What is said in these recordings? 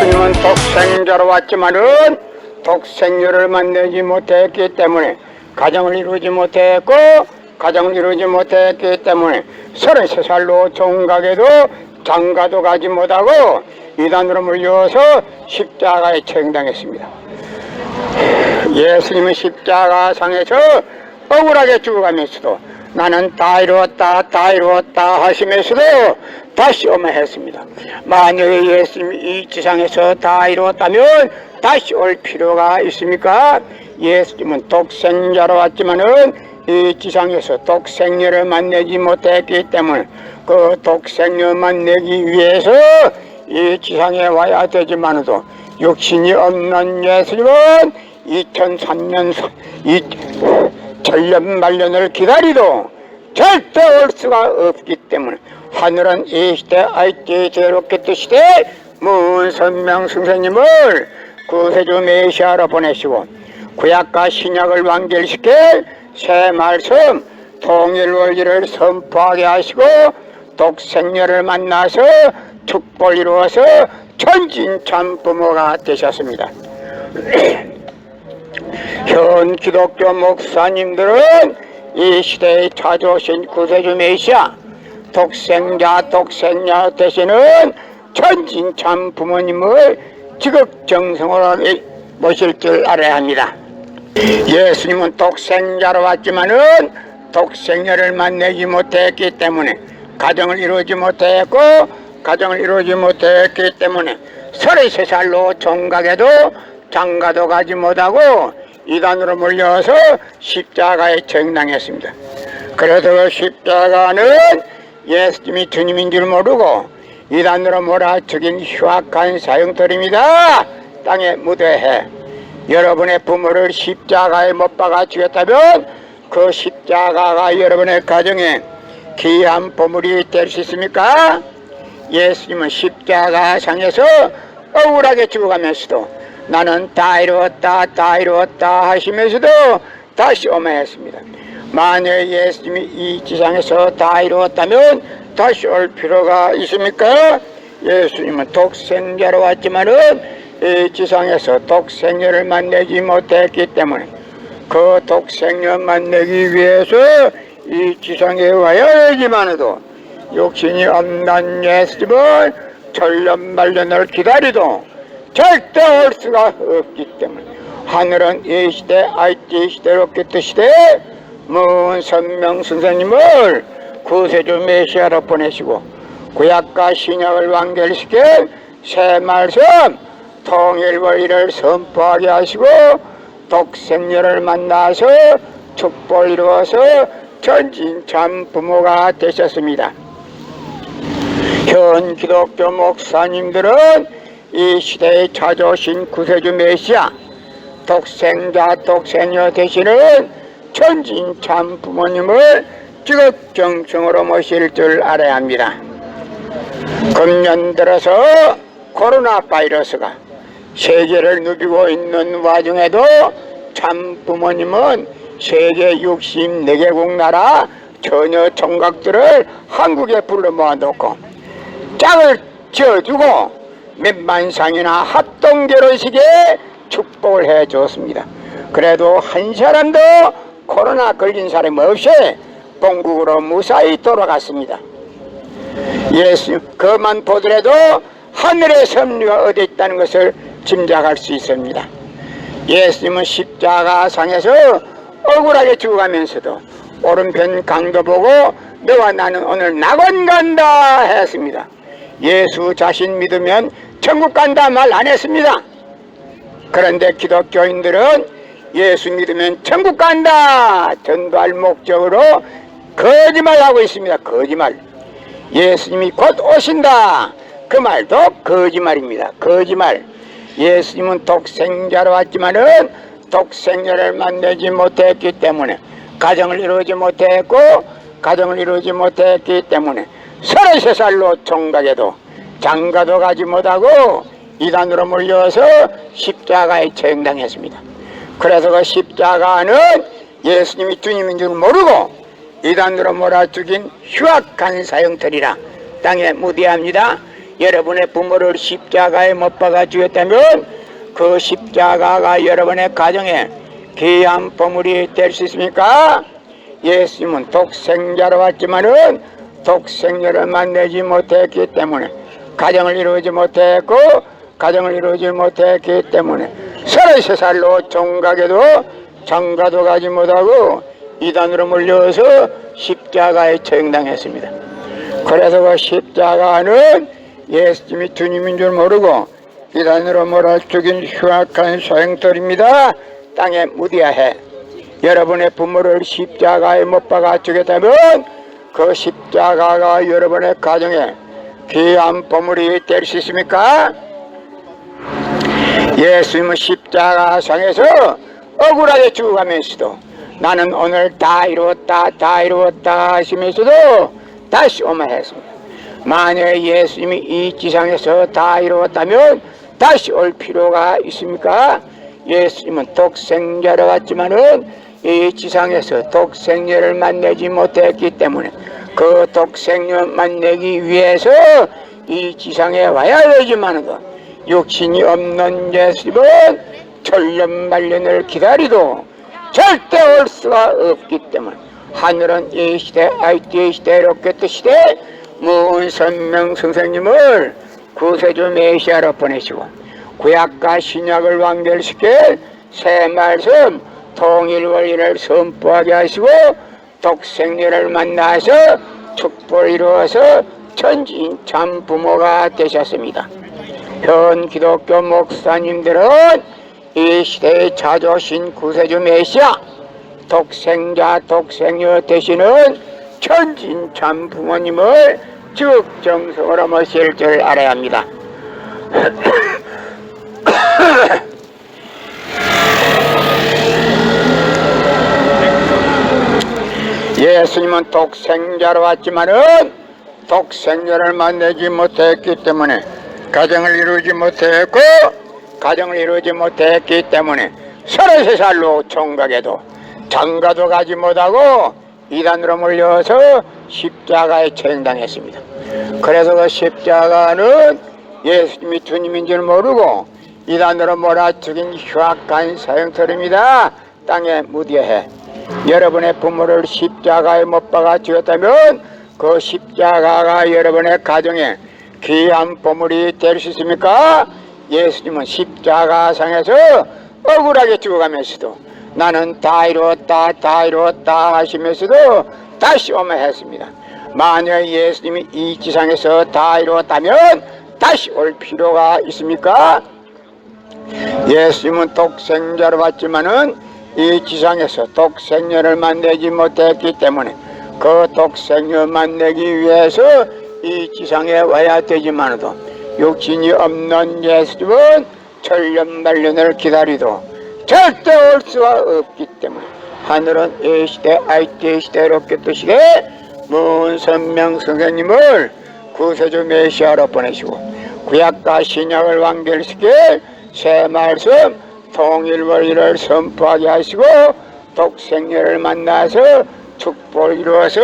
예수님은 독생자로 왔지만은 독생녀를 만나지 못했기 때문에 가정을 이루지 못했고, 가정을 이루지 못했기 때문에 33살로 종각에도 장가도 가지 못하고 이단으로 물려서 십자가에 처형당했습니다. 예수님은 십자가상에서 억울하게 죽어가면서도 나는 다 이루었다 하시면서도 다시 오매했습니다. 만약에 예수님이 이 지상에서 다 이루었다면 다시 올 필요가 있습니까? 예수님은 독생자로 왔지만은 이 지상에서 독생녀를 만나지 못했기 때문에 그 독생녀 만나기 위해서 이 지상에 와야 되지만도 육신이 없는 예수님은 2003년 천년 만년을 기다리도 절대 올 수가 없기 때문에 하늘은 이 시대 아이때 제롭게 뜨시되 문선명 선생님을 구세주 메시아로 보내시고 구약과 신약을 완결시킬 새 말씀 통일 원리를 선포하게 하시고 독생녀를 만나서 축복을 이루어서 천진참 부모가 되셨습니다. 현 기독교 목사님들은 이 시대에 찾아오신 구세주 메시아 독생자 되시는 천진참 부모님을 지극정성으로 모실 줄 알아야 합니다. 예수님은 독생자로 왔지만은 독생녀를 만나지 못했기 때문에 가정을 이루지 못했고, 가정을 이루지 못했기 때문에 33살로 종각에도 장가도 가지 못하고 이단으로 몰려서 십자가에 처형당했습니다. 그래서 그 십자가는 예수님이 주님인 줄 모르고 이단으로 몰아죽인 흉악한 사형터입니다. 땅에 묻어해 여러분의 부모를 십자가에 못 박아 죽였다면 그 십자가가 여러분의 가정에 귀한 보물이 될 수 있습니까? 예수님은 십자가 상에서 억울하게 죽어가면서도 나는 다 이루었다 하시면서도 다시 오매했습니다. 만약 예수님이 이 지상에서 다 이루었다면 다시 올 필요가 있습니까? 예수님은 독생자로 왔지만은 이 지상에서 독생녀를 만나지 못했기 때문에 그 독생녀 만나기 위해서 이 지상에 와야 되지만도 욕심이 없는 예수님을 천년만년을 기다리도 절대 올 수가 없기 때문에 하늘은 이 시대 아이티 시대로 깨뜨시되 문선명 선생님을 구세주 메시아로 보내시고 구약과 신약을 완결시킨 새 말씀 통일 원리를 선포하게 하시고 독생녀를 만나서 축복을 이루어서 천진참 부모가 되셨습니다. 현 기독교 목사님들은 이 시대에 찾아오신 구세주 메시아 독생녀 되시는 천진참 부모님을 지극정성으로 모실 줄 알아야 합니다. 금년 들어서 코로나 바이러스가 세계를 누비고 있는 와중에도 참 부모님은 세계 64개국 나라 처녀 총각들을 한국에 불러 모아놓고 짝을 지어주고 몇만상이나 합동결혼식에 축복을 해줬습니다. 그래도 한 사람도 코로나 걸린 사람이 없이 본국으로 무사히 돌아갔습니다. 예수 그만 보더라도 하늘의 섭리가 어디 있다는 것을 짐작할 수 있습니다. 예수님은 십자가상에서 억울하게 죽어가면서도 오른편 강도 보고 너와 나는 오늘 낙원 간다 했습니다. 예수 자신 믿으면 천국 간다 말 안 했습니다. 그런데 기독교인들은 예수 믿으면 천국 간다 전도할 목적으로 거짓말하고 있습니다. 거짓말. 예수님이 곧 오신다 그 말도 거짓말입니다. 거짓말. 예수님은 독생자로 왔지만은 독생자를 만나지 못했기 때문에 가정을 이루지 못했고 가정을 이루지 못했기 때문에 33살로 총각에도 장가도 가지 못하고 이단으로 몰려서 십자가에 처형당했습니다. 그래서 그 십자가는 예수님이 주님인 줄 모르고 이단으로 몰아 죽인 흉악한 사형터리라 땅에 묻어야 합니다. 여러분의 부모를 십자가에 못 박아 죽였다면 그 십자가가 여러분의 가정에 귀한 보물이 될 수 있습니까? 예수님은 독생자로 왔지만은 독생자를 만나지 못했기 때문에 가정을 이루지 못했고 가정을 이루지 못했기 때문에 33살로 종각에도 장가도 가지 못하고 이단으로 몰려서 십자가에 처형당했습니다. 그래서 그 십자가는 예수님이 주님인 줄 모르고 이단으로 몰아 죽인 흉악한 소행들입니다. 땅에 묻어야 여러분의 부모를 십자가에 못 박아 죽였다면 그 십자가가 여러분의 가정에 귀한 보물이 될 수 있습니까? 예수님은 십자가상에서 억울하게 죽어가면서도 나는 오늘 다 이루었다 하시면서도 다시 오마했습니다. 만약 예수님이 이 지상에서 다 이루었다면 다시 올 필요가 있습니까? 예수님은 독생자로 왔지만은 이 지상에서 독생자를 만나지 못했기 때문에 그 독생자 만나기 위해서 이 지상에 와야 되지만은 육신이 없는 예수님은 천년만년을 기다리도 절대 올 수가 없기 때문에 하늘은 이 시대 IT 시대 로켓 시대 무은선명 선생님을 구세주 메시아로 보내시고 구약과 신약을 완결시킬 새 말씀 통일 원리를 선포하게 하시고 독생자를 만나서 축복을 이루어서 천진 참 부모가 되셨습니다. 현 기독교 목사님들은 이 시대에 찾아오신 구세주 메시아 독생자 독생녀 되시는 천진 참 부모님을 적정성으로 모실 줄 알아야 합니다. 예수님은 독생자로 왔지만은 독생자를 만나지 못했기 때문에 가정을 이루지 못했기 때문에 33살로 총각에도 장가도 가지 못하고 이단으로 몰려서 십자가에 처형당했습니다. 그래서 그 십자가는 예수님이 주님인 줄 모르고 이단으로 몰아 죽인 흉악한 사형터입니다. 땅에 묻어야 여러분의 부모를 십자가에 못 박아 죽였다면 그 십자가가 여러분의 가정에 귀한 보물이 될 수 있습니까? 예수님은 십자가상에서 억울하게 죽어가면서도 나는 다 이루었다 하시면서도 다시 오마했습니다. 만약 예수님이 이 지상에서 다 이루었다면 다시 올 필요가 있습니까? 예수님은 독생자로 왔지만은 이 지상에서 독생녀를 만나지 못했기 때문에 그 독생녀 만나기 위해서 이 지상에 와야 되지만도 육신이 없는 예수님은 천년만년을 기다리도 절대 올 수가 없기 때문에 하늘은 이 시대 IT 시대 로켓 시대 무은선명 선생님을 구세주 메시아로 보내시고 구약과 신약을 완결시킬 새 말씀 통일 원리를 선포하게 하시고 독생녀를 만나서 축복을 이루어서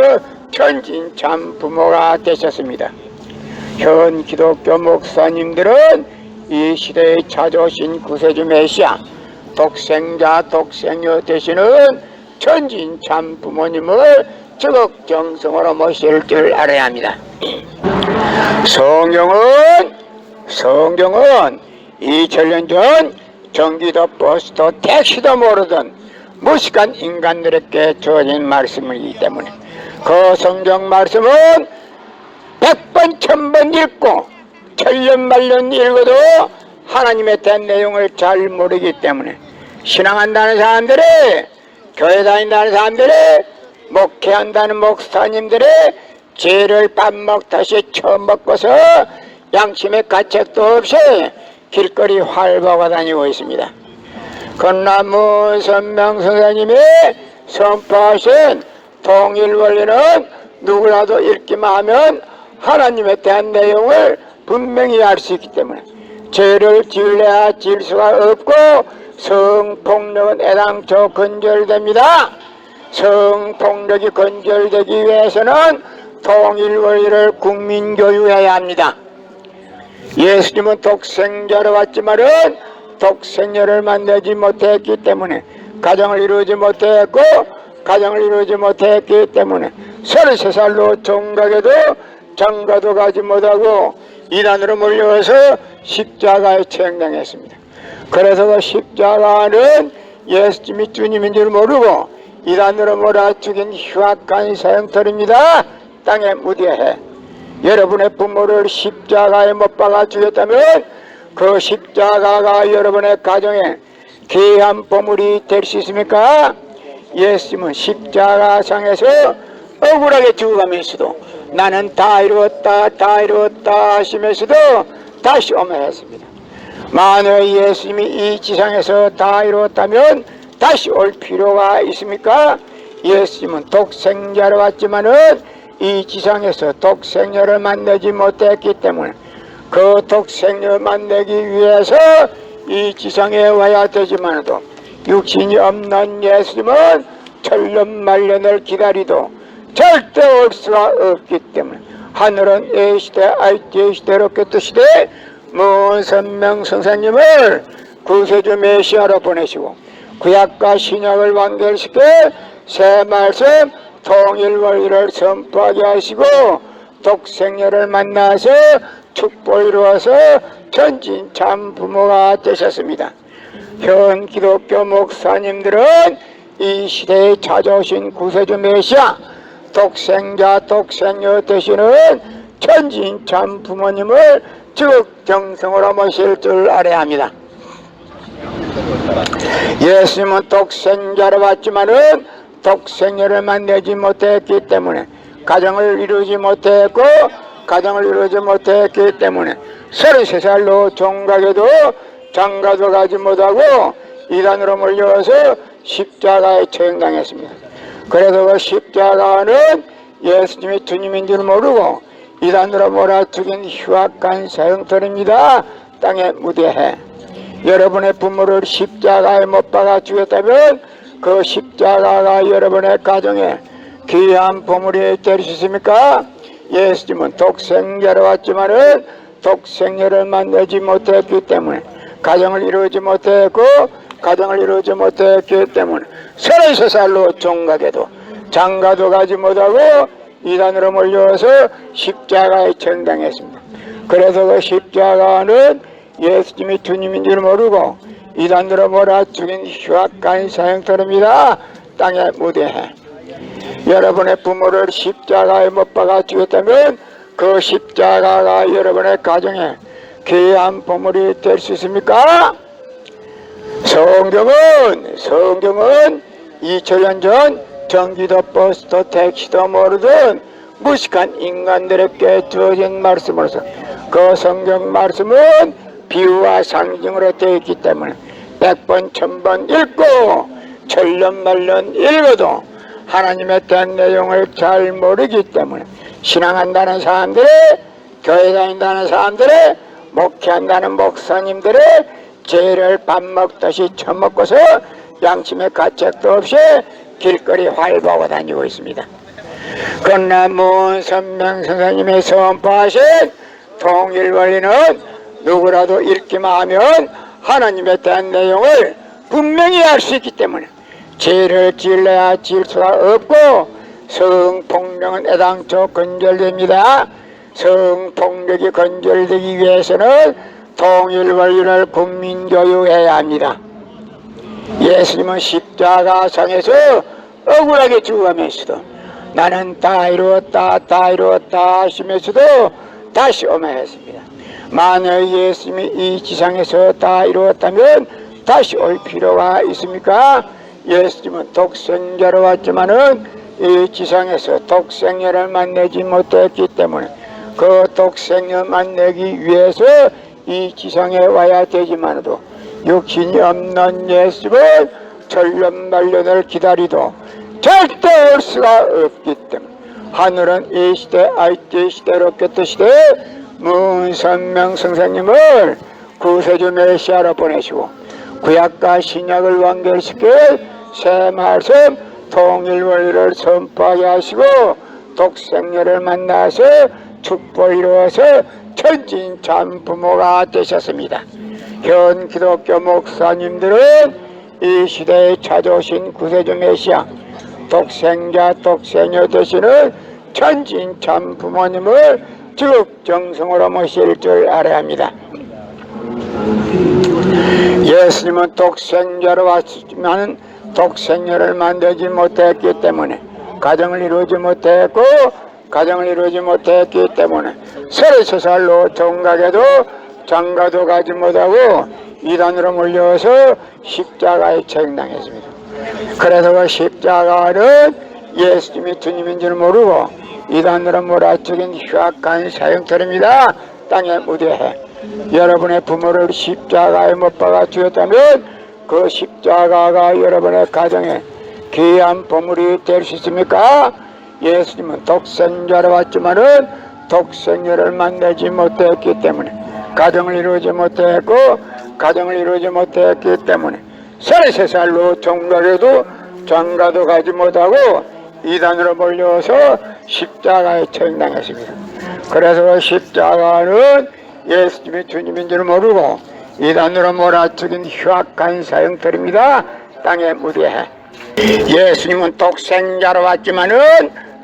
천진 참 부모가 되셨습니다. 현 기독교 목사님들은 이 시대에 찾아오신 구세주 메시아 독생자 독생녀 되시는 천진 참 부모님을 적극정성으로 모실 줄 알아야 합니다. 성경은 2000년 전 전기도 버스도 택시도 모르던 무식한 인간들에게 주어진 말씀이기 때문에 그 성경 말씀은 100번 1000번 읽고 천년만년 읽어도 하나님에 대한 내용을 잘 모르기 때문에 신앙한다는 사람들이 교회 다닌다는 사람들이 목회한다는 목사님들이 죄를 밥 먹다시 처먹고서 양심의 가책도 없이 길거리 활보가 다니고 있습니다. 그러나 무선명 선생님이 선포하신 통일 원리는 누구라도 읽기만 하면 하나님에 대한 내용을 분명히 알 수 있기 때문에 죄를 지을래야 지을 수가 없고 성폭력은 애당초 건절됩니다. 성폭력이 건절되기 위해서는 통일 원리를 국민교육해야 합니다. 예수님은 독생자로 왔지만은 독생녀를 만나지 못했기 때문에 가정을 이루지 못했고 가정을 이루지 못했기 때문에 33살로 종각에도 장가도 가지 못하고 이단으로 몰려와서 십자가에 처형당했습니다. 그래서 그 십자가는 예수님이 주님인 줄 모르고 이단으로 몰아 죽인 흉악한 사형터입니다. 땅에 묻어야 해. 여러분의 부모를 십자가에 못 박아 죽였다면 그 십자가가 여러분의 가정에 귀한 보물이 될 수 있습니까? 예수님은 십자가상에서 억울하게 죽어가면서도 나는 다 이루었다 다 이루었다 하시면서도 다시 오매했습니다. 만약 예수님이 이 지상에서 다 이루었다면 다시 올 필요가 있습니까? 예수님은 독생자로 왔지만은 이 지상에서 독생녀를 만나지 못했기 때문에 그 독생녀를 만나기 위해서 이 지상에 와야 되지만도 육신이 없는 예수님은 천년만년을 기다리도 절대 올 수가 없기 때문에 하늘은 A시대 IT 시대로 끄트시대 먼 선명 선생님을 구세주 메시아로 보내시고 구약과 신약을 완결시켜 새 말씀 통일 원리를 선포하게 하시고 독생녀를 만나서 축복을 이루어서 전진 참 부모가 되셨습니다. 현 기독교 목사님들은 이 시대에 찾아오신 구세주 메시아 독생자 독생녀 되시는 전진 참 부모님을 적정성으로 모실 줄 알아야 합니다. 예수님은 독생자로 왔지만은 독생녀를 만나지 못했기 때문에 가정을 이루지 못했고 가정을 이루지 못했기 때문에 33살로 종각에도 장가도 가지 못하고 이단으로 몰려와서 십자가에 처형당했습니다. 그래서 그 십자가는 예수님이 주님인 줄 모르고 이단으로 몰아 죽인 흉악한 사형터입니다. 땅에 묻어야 해. 여러분의 부모를 십자가에 못 박아 죽였다면 그 십자가가 여러분의 가정에 귀한 보물이 될 수 있습니까? 예수님은 독생자로 왔지만은 독생녀를 만나지 못했기 때문에 가정을 이루지 못했고 가정을 이루지 못했기 때문에 33살로 종각에도 장가도 가지 못하고 이단으로 몰려와서 십자가에 처형당했습니다. 그래서 그 십자가는 예수님이 주님인 줄 모르고 이단으로 몰아 죽인 흉악한 사형터입니다. 땅에 묻어야 여러분의 부모를 십자가에 못 박아 죽였다면 그 십자가가 여러분의 가정에 귀한 보물이 될 수 있습니까? 성경은 2000년 전 전기도 버스도 택시도 모르던 무식한 인간들에게 주어진 말씀으로서 그 성경 말씀은 비유와 상징으로 되어 있기 때문에 100번 1000번 읽고 천년만년 읽어도 하나님에 대한 내용을 잘 모르기 때문에 신앙한다는 사람들의 교회 다닌다는 사람들의 목회한다는 목사님들의 죄를 밥 먹듯이 처먹고서 양심의 가책도 없이 길거리 활보하고 다니고 있습니다. 그러나 먼 선명 선생님이 선포하신 통일원리는 누구라도 읽기만 하면 하나님에 대한 내용을 분명히 알 수 있기 때문에 죄를 지을래야 지을 수가 없고 성폭력은 애당초 건절됩니다. 성폭력이 건절되기 위해서는 통일원리를 국민교육해야 합니다. 예수님은 십자가상에서 억울하게 죽어가면서도 나는 다 이루었다 다 이루었다 하시면서도 다시 오매했습니다. 만약 예수님이 이 지상에서 다 이루었다면 다시 올 필요가 있습니까? 예수님은 독생자로 왔지만은 이 지상에서 독생녀를 만나지 못했기 때문에 그 독생녀 만나기 위해서 이 지상에 와야 되지만도 육신이 없는 예수님은 천년만년을 기다리도 절대 올 수가 없기 때문에 하늘은 이 시대 IT 시대로 끄트시대 문선명 선생님을 구세주 메시아로 보내시고 구약과 신약을 완결시켜 새 말씀 통일원리를 선포하게 하시고 독생녀를 만나서 축복을 이루어서 천진참 부모가 되셨습니다. 현 기독교 목사님들은 이 시대에 찾아오신 구세주 메시아 독생자 독생녀 되시는 천진참 부모님을 지극정성으로 모실 줄 알아야 합니다. 예수님은 독생자로 왔지만 독생녀를 만들지 못했기 때문에 가정을 이루지 못했고 가정을 이루지 못했기 때문에 33살로 정각에도 장가도 가지 못하고 이단으로 몰려서 십자가에 처형당했습니다. 그래서 그 십자가는 예수님이 주님인 줄 모르고 이단으로 몰아치긴 흉악한 사형터입니다. 땅의 무대에 여러분의 부모를 십자가에 못 박아 죽였다면 그 십자가가 여러분의 가정에 귀한 보물이 될 수 있습니까? 예수님은 독생자로 왔지만은 독생녀를 만나지 못했기 때문에 가정을 이루지 못했고 가정을 이루지 못했기 때문에 33살로 종각에도 장가도 가지 못하고 이단으로 몰려서 십자가에 처형당했습니다. 그래서 십자가는 예수님이 주님인 줄 모르고 이단으로 몰아치긴 흉악한 사형터입니다. 땅의 무대에 예수님은 독생자로 왔지만은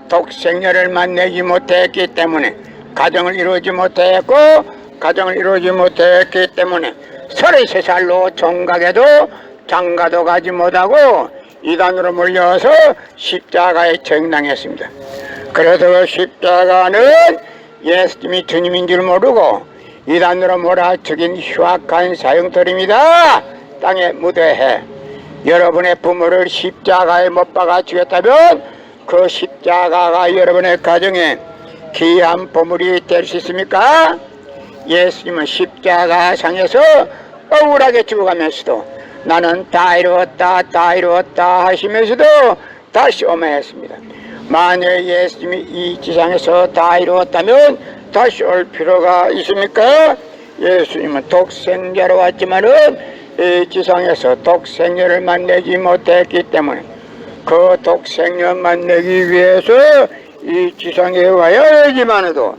독생녀를 만나지 못했기 때문에 가정을 이루지 못했고 가정을 이루지 못했기 때문에 33살로 종각에도 장가도 가지 못하고 이단으로 몰려서 십자가에 처형당했습니다. 그래서 그 십자가는 예수님이 주님인 줄 모르고 이단으로 몰아치긴 흉악한 사형터입니다. 땅의 무대에 여러분의 부모를 십자가에 못 박아 죽였다면 그 십자가가 여러분의 가정에 귀한 보물이 될 수 있습니까? 예수님은 십자가 상에서 억울하게 죽어가면서도 나는 다 이루었다 다 이루었다 하시면서도 다시 오매했습니다. 만약 예수님이 이 지상에서 다 이루었다면 다시 올 필요가 있습니까? 예수님은 독생자로 왔지만은 이 지상에서 독생녀를 만나지 못했기 때문에 그 독생녀 만나기 위해서 이 지상에 와야 하지만도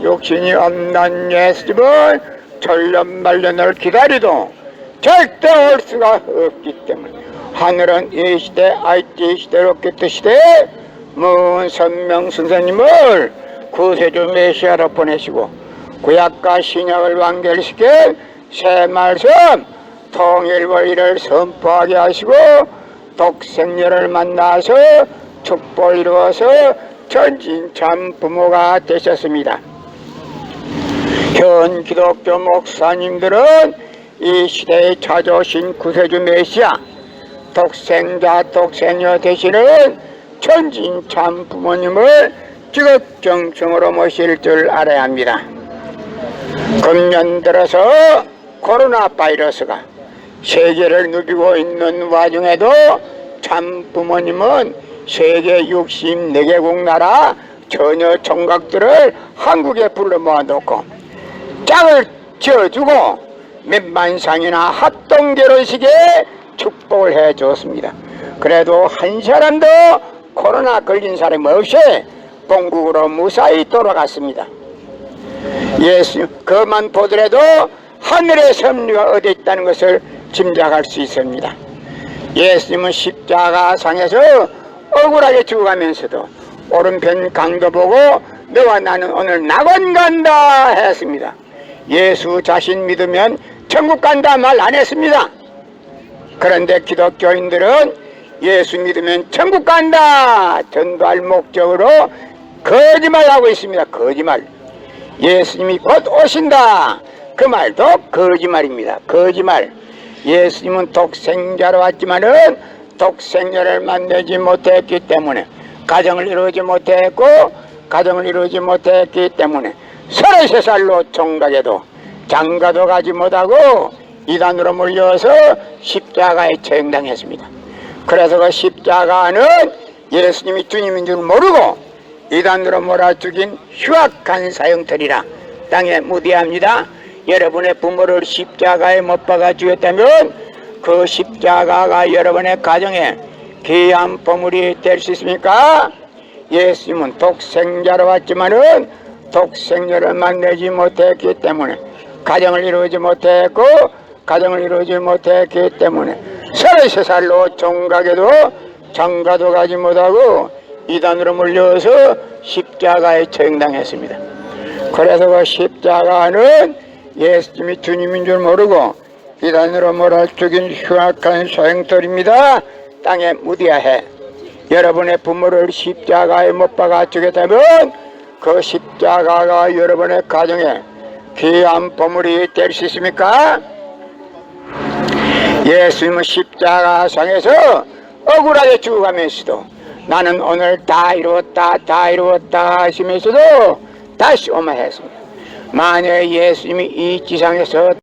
욕심이 없는 예수님은 천년만년을 기다리도 절대 올 수가 없기 때문에 하늘은 이 시대 IT 시대 로켓 시대에 문 선명 선생님을 구세주 메시아로 보내시고 구약과 신약을 완결시킨 새 말씀 통일 원리를 선포하게 하시고 독생녀를 만나서 축복을 이루어서 천진참 부모가 되셨습니다. 현 기독교 목사님들은 이 시대에 찾아오신 구세주 메시아 독생자 독생녀 되시는 천진참 부모님을 지극정성으로 모실 줄 알아야 합니다. 금년 들어서 코로나 바이러스가 세계를 누비고 있는 와중에도 참 부모님은 세계 64개국 나라 전혀 총각들을 한국에 불러 모아놓고 짝을 지어주고 몇만상이나 합동 결혼식에 축복을 해줬습니다. 그래도 한 사람도 코로나 걸린 사람이 없이 본국으로 무사히 돌아갔습니다. 예수 그만 보더라도 하늘의 섭리가 어디 있다는 것을 짐작할 수 있습니다. 예수님은 십자가 상에서 억울하게 죽어가면서도 오른편 강도 보고 너와 나는 오늘 낙원 간다 했습니다. 예수 자신 믿으면 천국 간다 말 안 했습니다. 그런데 기독교인들은 예수 믿으면 천국 간다 전도할 목적으로 거짓말하고 있습니다. 거짓말. 예수님이 곧 오신다 그 말도 거짓말입니다. 거짓말. 예수님은 독생자로 왔지만은 독생녀를 만나지 못했기 때문에 가정을 이루지 못했고 가정을 이루지 못했기 때문에 33살로 종각에도 장가도 가지 못하고 이단으로 몰려서 십자가에 처형당했습니다. 그래서 그 십자가는 예수님이 주님인 줄 모르고 이단으로 몰아 죽인 흉악한 사형터리라 땅에 무대합니다. 여러분의 부모를 십자가에 못 박아 죽였다면 그 십자가가 여러분의 가정에 귀한 보물이 될 수 있습니까? 예수님은 독생자로 왔지만은 독생녀를 만나지 못했기 때문에, 가정을 이루지 못했고 가정을 이루지 못했기 때문에 33살로 종각에도 장가도 가지 못하고 이단으로 물려서 십자가에 처형당했습니다. 그래서 그 십자가는 예수님이 주님인 줄 모르고 이단으로 몰아 죽인 흉악한 소행돌입니다. 땅에 묻어야 해. 여러분의 부모를 십자가에 못 박아 죽였다면 그 십자가가 여러분의 가정에 귀한 보물이 될 수 있습니까? 예수님은 십자가상에서 억울하게 죽어가면서도 나는 오늘 다 이루었다 하시면서도 다시 오마했습니다. 만약 예수님이 이 지상에서